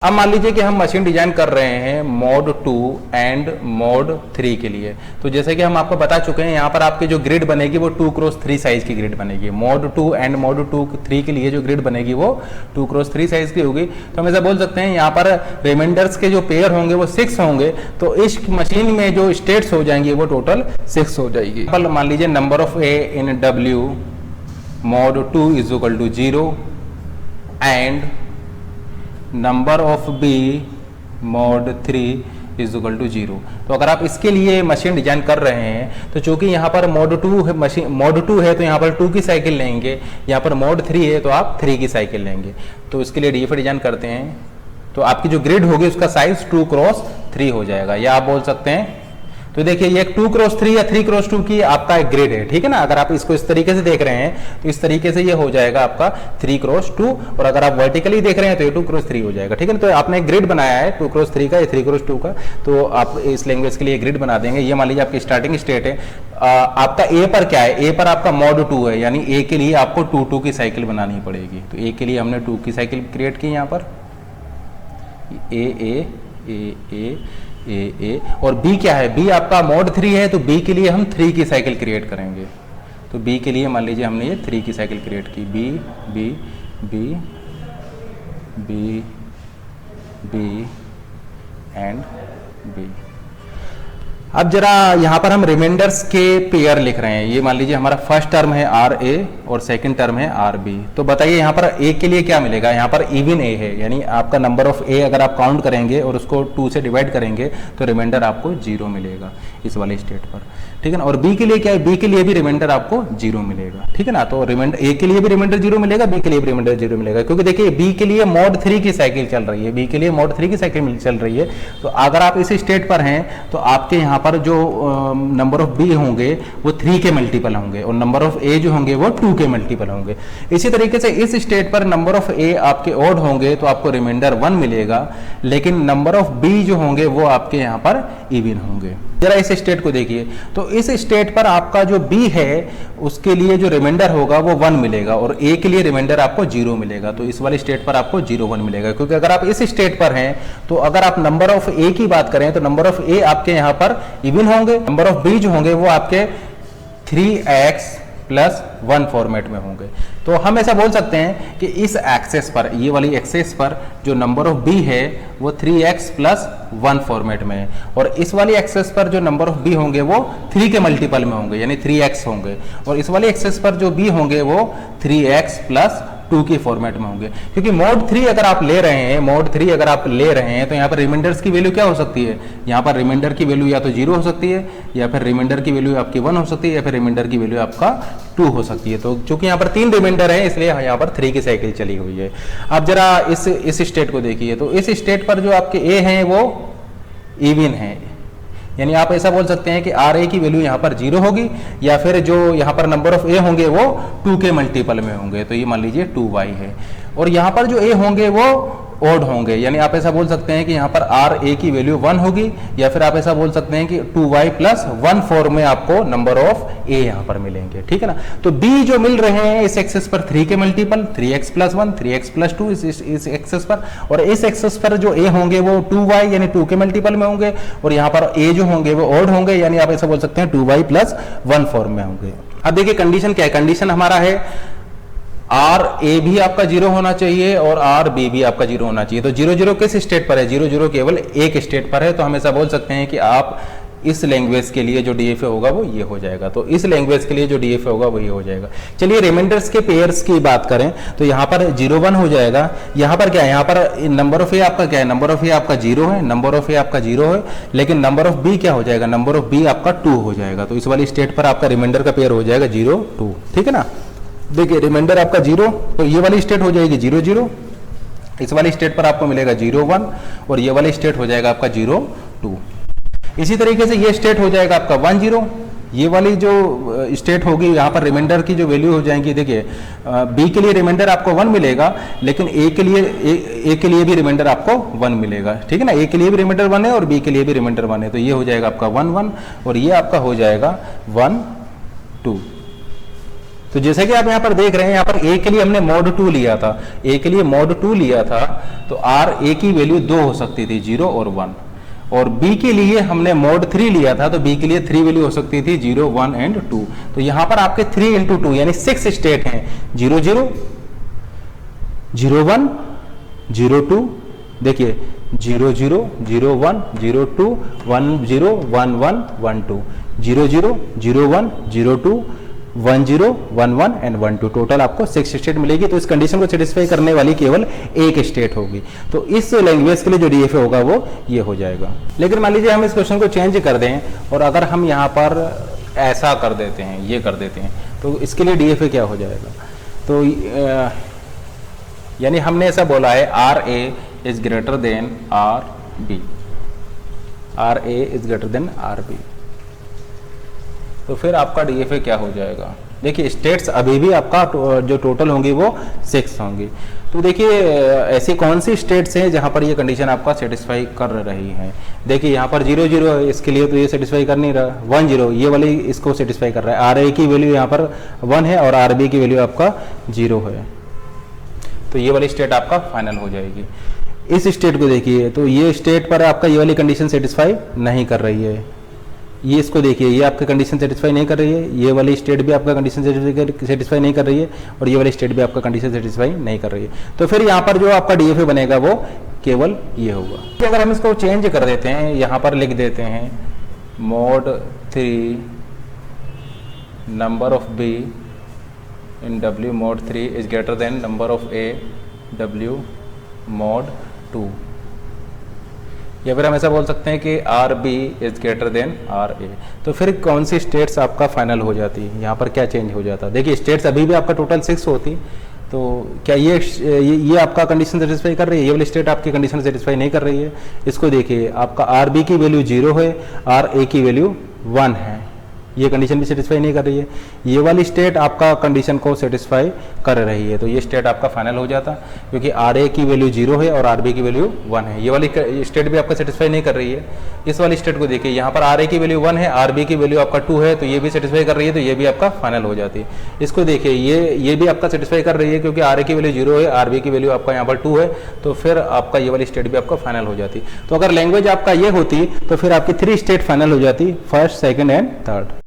अब मान लीजिए कि हम मशीन डिजाइन कर रहे हैं मोड 2 एंड मोड 3 के लिए। तो जैसे कि हम आपको बता चुके हैं, यहाँ पर आपकी जो ग्रिड बनेगी वो 2x3 साइज की ग्रिड बनेगी। मोड 2 एंड मोड 3 के लिए जो ग्रिड बनेगी वो 2x3 साइज की होगी। तो हम ऐसा बोल सकते हैं यहाँ पर रिमाइंडर्स के जो पेयर होंगे वो 6 होंगे। तो इस मशीन में जो स्टेट्स हो जाएंगी वो टोटल 6 हो जाएगी। मान लीजिए number of A in W mod 2 is equal to 0 and number of B mod 3 is equal to 0। तो अगर आप इसके लिए मशीन डिजाइन कर रहे हैं तो चूंकि यहाँ पर मोड 2 है, मशीन मोड 2 है तो यहाँ पर 2 की साइकिल लेंगे, यहाँ पर मोड 3 है तो आप 3 की साइकिल लेंगे। तो इसके लिए डीएफए डिजाइन करते हैं तो आपकी जो ग्रिड होगी उसका साइज 2x3 हो जाएगा, या आप बोल सकते हैं। तो देखिए ये 2x3 या 3x2 की आपका एक ग्रिड है, ठीक है ना। अगर आप इसको इस तरीके से देख रहे हैं तो इस तरीके से ये हो जाएगा आपका 3x2, और अगर आप वर्टिकली देख रहे हैं तो ये 2x3 हो जाएगा, ठीक है ना। तो आपने एक ग्रिड बनाया है 2x3 का या 3x2 का, तो आप इस लैंग्वेज के लिए ग्रिड बना देंगे। ये मान लीजिए आपकी स्टार्टिंग स्टेट है। आपका ए पर क्या है, ए पर आपका मोड 2 है, यानी ए के लिए आपको 2 की साइकिल बनानी पड़ेगी। तो ए के लिए हमने 2 की साइकिल क्रिएट की यहाँ पर, ए और बी क्या है, बी आपका मोड 3 है तो बी के लिए हम 3 की साइकिल क्रिएट करेंगे। तो बी के लिए मान लीजिए हमने ये 3 की साइकिल क्रिएट की, B B B B B and B. अब जरा यहाँ पर हम रिमाइंडर्स के पेयर लिख रहे हैं। ये मान लीजिए हमारा फर्स्ट टर्म है आर ए और सेकंड टर्म है आर बी। तो बताइए यहाँ पर ए के लिए क्या मिलेगा, यहाँ पर इवन ए है, यानी आपका नंबर ऑफ ए अगर आप काउंट करेंगे और उसको 2 से डिवाइड करेंगे तो रिमाइंडर आपको 0 मिलेगा इस वाले स्टेट पर, ठीक है ना। और बी के लिए क्या है, बी के लिए भी रिमाइंडर आपको 0 मिलेगा, ठीक है ना। तो रिमाइंडर ए के लिए भी रिमाइंडर 0 मिलेगा, बी के लिए भी रिमाइंडर 0 मिलेगा, क्योंकि देखिए बी के लिए मोड 3 की साइकिल चल रही है, बी के लिए मोड 3 की साइकिल चल रही है। तो अगर आप इस स्टेट पर हैं तो आपके यहाँ पर जो नंबर ऑफ बी होंगे वो 3 के मल्टीपल होंगे और नंबर ऑफ ए जो होंगे वो 2 के मल्टीपल होंगे। इसी तरीके से इस स्टेट पर नंबर ऑफ ए आपके ऑड होंगे तो आपको रिमाइंडर 1 मिलेगा, लेकिन नंबर ऑफ बी जो होंगे वो आपके यहाँ पर इवन होंगे। जरा इस स्टेट को देखिए, तो इस स्टेट पर आपका जो बी है उसके लिए जो रिमाइंडर होगा वो 1 मिलेगा और ए के लिए रिमाइंडर आपको 0 मिलेगा। तो इस वाली स्टेट पर आपको 0 1 मिलेगा, क्योंकि अगर आप इस स्टेट पर हैं तो अगर आप नंबर ऑफ ए की बात करें तो नंबर ऑफ ए आपके यहाँ पर इवन होंगे, नंबर ऑफ बी जो होंगे वो आपके 3x+1 फॉर्मेट में होंगे। तो हम ऐसा बोल सकते हैं कि इस एक्सेस पर, ये वाली एक्सेस पर जो नंबर ऑफ बी है वो 3x+1 फॉर्मेट में है, और इस वाली एक्सेस पर जो नंबर ऑफ बी होंगे वो 3 के मल्टीपल में होंगे, यानी 3x होंगे, और इस वाली एक्सेस पर जो बी होंगे वो 3x+2 की फॉर्मेट में होंगे। क्योंकि मोड 3 अगर आप ले रहे हैं, मोड 3 अगर आप ले रहे हैं तो यहाँ पर रिमाइंडर्स की वैल्यू क्या हो सकती है, यहाँ पर रिमाइंडर की वैल्यू या तो 0 हो सकती है, या फिर रिमाइंडर की वैल्यू आपकी 1 हो सकती है, या फिर रिमाइंडर की वैल्यू आपका 2 हो सकती है। तो चूंकि यहाँ पर 3 रिमाइंडर है इसलिए यहाँ पर 3 की साइकिल चली हुई है। अब जरा इस स्टेट को देखिए, तो इस स्टेट पर जो आपके ए हैं वो इवन है, यानी आप ऐसा बोल सकते हैं कि आर ए की वैल्यू यहाँ पर 0 होगी, या फिर जो यहाँ पर नंबर ऑफ ए होंगे वो 2 के मल्टीपल में होंगे। तो ये मान लीजिए 2y है, और यहाँ पर जो ए होंगे वो ओड होंगे, यानी आप ऐसा बोल सकते हैं कि यहाँ पर आर ए की वैल्यू 1 होगी, या फिर आप ऐसा बोल सकते हैं कि 2y+1 फॉर्म में आपको नंबर ऑफ ए यहाँ पर मिलेंगे, ठीक है ना। तो बी जो मिल रहे हैं इस एक्सेस पर 3 के मल्टीपल 3x+1 3x+2 इस एक्सेस पर, और इस एक्सेस पर जो ए होंगे वो 2y यानी 2 के मल्टीपल में होंगे, और यहाँ पर ए जो होंगे वो ओड होंगे, यानी आप ऐसा बोल सकते हैं 2y+1 फॉर्म में होंगे। अब देखिए कंडीशन क्या है, कंडीशन हमारा है आर ए भी आपका 0 होना चाहिए और आर बी भी आपका 0 होना चाहिए। तो 0 0 किस स्टेट पर है, 0 0 केवल एक स्टेट पर है। तो हम ऐसा बोल सकते हैं कि आप इस लैंग्वेज के लिए जो डीएफए होगा वो ये हो जाएगा, तो इस लैंग्वेज के लिए जो डीएफए होगा वो ये हो जाएगा। चलिए रिमाइंडर्स के पेयर्स की बात करें तो यहाँ पर 0 1 हो जाएगा। यहाँ पर क्या है, यहाँ पर नंबर ऑफ ए आपका क्या है, नंबर ऑफ ए आपका 0 है, नंबर ऑफ ए आपका 0 है, लेकिन नंबर ऑफ बी क्या हो जाएगा, नंबर ऑफ बी आपका 2 हो जाएगा। तो इस वाली स्टेट पर आपका रिमाइंडर का पेयर हो जाएगा 0 2, ठीक है ना। देखिए रिमाइंडर आपका 0, तो ये वाली स्टेट हो जाएगी 0 0, इस वाली स्टेट पर आपको मिलेगा 0 1, और ये वाली स्टेट हो जाएगा आपका 0 2। इसी तरीके से ये स्टेट हो जाएगा आपका 1 0, ये वाली जो स्टेट होगी यहाँ पर रिमाइंडर की जो वैल्यू हो जाएंगी, देखिए बी के लिए रिमाइंडर आपको 1 मिलेगा, लेकिन ए के लिए भी रिमाइंडर आपको 1 मिलेगा, ठीक है ना। ए के लिए भी रिमाइंडर 1 है और बी के लिए भी रिमाइंडर 1 है, तो ये हो जाएगा आपका 1 1, और ये आपका हो जाएगा 1 2। तो जैसे कि आप यहाँ पर देख रहे हैं, यहाँ पर ए के लिए हमने mod 2 लिया था, ए के लिए mod 2 लिया था, तो आर ए की वैल्यू 2 हो सकती थी, 0 और 1। और बी के लिए हमने mod 3 लिया था, तो बी के लिए 3 वैल्यू हो सकती थी, 0, 1 एंड 2। तो यहाँ पर आपके 3 इंटू 2 यानी 6 स्टेट हैं, 0, 0, 0, 1, 0, 2, देखिए 0, 0, 0, 1, 0, 2, 1, 0, 1, 1, 1, 2, 0, 0, 0, 1, 0, 2, 1, 0, 1, 1 एंड 1, 2। टोटल आपको 6 स्टेट मिलेगी। तो इस कंडीशन को सेटिस्फाई करने वाली केवल एक स्टेट होगी। तो इस लैंग्वेज के लिए जो डीएफए होगा वो ये हो जाएगा। लेकिन मान लीजिए हम इस क्वेश्चन को चेंज कर दें और अगर हम यहाँ पर ऐसा कर देते हैं, ये कर देते हैं, तो इसके लिए डीएफए क्या हो जाएगा? तो यानी हमने ऐसा बोला है R A is greater than R B, R A is greater than R B. तो फिर आपका डीएफए क्या हो जाएगा? देखिए स्टेट्स अभी भी आपका जो टोटल होंगी वो 6 होंगी। तो देखिए ऐसी कौन सी स्टेट्स हैं जहां पर ये कंडीशन आपका सेटिस्फाई कर रही है? देखिए यहाँ पर 0, 0 है, इसके लिए तो ये सेटिस्फाई कर नहीं रहा। 1, 0 ये वाली इसको सेटिस्फाई कर रहा है। आर ए की वैल्यू यहाँ पर 1 है और आर बी की वैल्यू आपका 0 है, तो ये वाली स्टेट आपका फाइनल हो जाएगी। इस स्टेट को देखिए, तो ये स्टेट पर आपका ये वाली कंडीशन सेटिस्फाई नहीं कर रही है। ये इसको देखिए, ये आपका कंडीशन सेटिस्फाई नहीं कर रही है, ये वाली स्टेट भी आपका कंडीशन सेटिस्फाई नहीं कर रही है, और ये वाली स्टेट भी आपका कंडीशन सेटिस्फाई नहीं कर रही है। तो फिर यहाँ पर जो आपका डीएफए बनेगा वो केवल ये होगा। अगर हम इसको चेंज कर देते हैं, यहाँ पर लिख देते हैं mod 3 number of B in W mod 3 is greater than number of A W mod 2, या फिर हम ऐसा बोल सकते हैं कि R B is greater than R A. तो फिर कौन सी स्टेट्स आपका फाइनल हो जाती है? यहाँ पर क्या चेंज हो जाता? देखिए स्टेट्स अभी भी आपका टोटल 6 होती, तो क्या ये आपका कंडीशन सेटिस्फाई कर रही है? ये वाली स्टेट आपकी कंडीशन सेटिस्फाई नहीं कर रही है। इसको देखिए, आपका आर बी की वैल्यू 0 है, आर ए की वैल्यू 1 है, ये कंडीशन भी सेटिस्फाई नहीं कर रही है। ये वाली स्टेट आपका कंडीशन को सेटिस्फाई कर रही है, तो ये स्टेट आपका फाइनल हो जाता, क्योंकि आर ए की वैल्यू 0 है और आर बी की वैल्यू 1 है। ये वाली स्टेट भी आपका सेटिस्फाई नहीं कर रही है। इस वाली स्टेट को देखिए, यहाँ पर आर ए की वैल्यू 1 है, आर बी की वैल्यू आपका 2 है, तो ये भी सेटिस्फाई कर रही है, तो ये भी आपका फाइनल हो जाती है। इसको देखिए, ये भी आपका सेटिस्फाई कर रही है, क्योंकि आर ए की वैल्यू 0 है, आर बी की वैल्यू आपका यहाँ पर 2 है, तो फिर आपका ये वाली स्टेट भी आपका फाइनल हो जाती। तो अगर लैंग्वेज आपका ये होती तो फिर आपकी 3 स्टेट फाइनल हो जाती, फर्स्ट, सेकेंड एंड थर्ड।